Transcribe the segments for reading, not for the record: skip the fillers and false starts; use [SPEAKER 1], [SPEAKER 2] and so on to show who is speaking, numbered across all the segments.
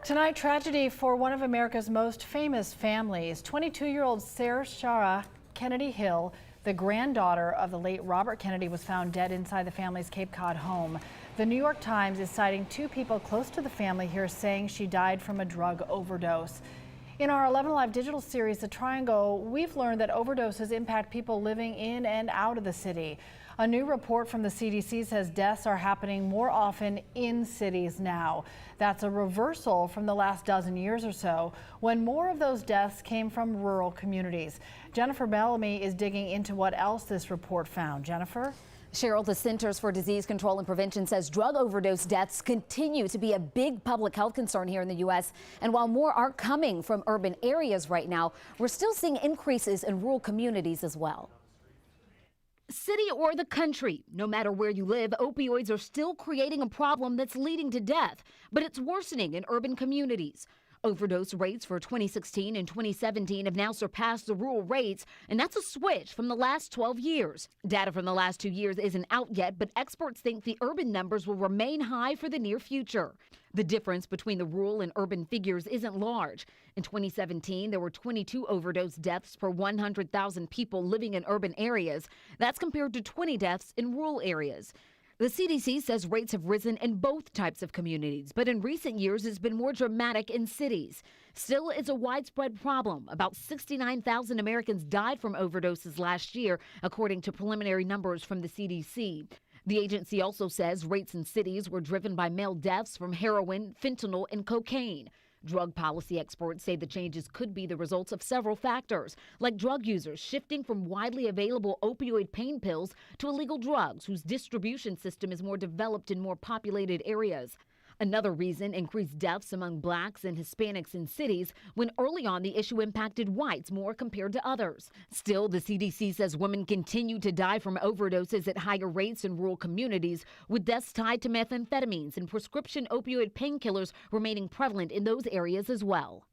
[SPEAKER 1] Tonight, tragedy for one of America's most famous families. 22-year-old Sarah Shara Kennedy Hill, the granddaughter of the late Robert Kennedy, was found dead inside the family's Cape Cod home. The New York Times is citing two people close to the family here saying she died from a drug overdose. In our 11 Alive digital series, The Triangle, we've learned that overdoses impact people living in and out of the city. A new report from the CDC says deaths are happening more often in cities now. That's a reversal from the last dozen years or so, when more of those deaths came from rural communities. Jennifer Bellamy is digging into what else this report found. Jennifer?
[SPEAKER 2] Cheryl, the Centers for Disease Control and Prevention says drug overdose deaths continue to be a big public health concern here in the U.S. And while more are coming from urban areas right now, we're still seeing increases in rural communities as well.
[SPEAKER 3] City or the country, no matter where you live, opioids are still creating a problem that's leading to death, but it's worsening in urban communities. Overdose rates for 2016 and 2017 have now surpassed the rural rates, and that's a switch from the last 12 years. Data from the last 2 years isn't out yet, but experts think the urban numbers will remain high for the near future. The difference between the rural and urban figures isn't large. In 2017, there were 22 overdose deaths per 100,000 people living in urban areas. That's compared to 20 deaths in rural areas. The CDC says rates have risen in both types of communities, but in recent years it's been more dramatic in cities. Still, it's a widespread problem. About 69,000 Americans died from overdoses last year, according to preliminary numbers from the CDC. The agency also says rates in cities were driven by male deaths from heroin, fentanyl, and cocaine. Drug policy experts say the changes could be the results of several factors, like drug users shifting from widely available opioid pain pills to illegal drugs whose distribution system is more developed in more populated areas. Another reason, increased deaths among blacks and Hispanics in cities, when early on the issue impacted whites more compared to others. Still, the CDC says women continue to die from overdoses at higher rates in rural communities, with deaths tied to methamphetamines and prescription opioid painkillers remaining prevalent in those areas as well.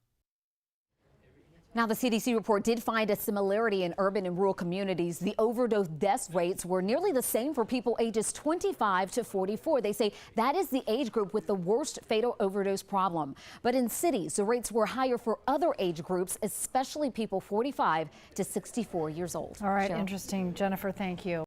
[SPEAKER 2] Now, the CDC report did find a similarity in urban and rural communities. The overdose death rates were nearly the same for people ages 25 to 44. They say that is the age group with the worst fatal overdose problem. But in cities, the rates were higher for other age groups, especially people 45 to 64 years old.
[SPEAKER 1] All right,
[SPEAKER 2] Cheryl?
[SPEAKER 1] Interesting. Jennifer, thank you.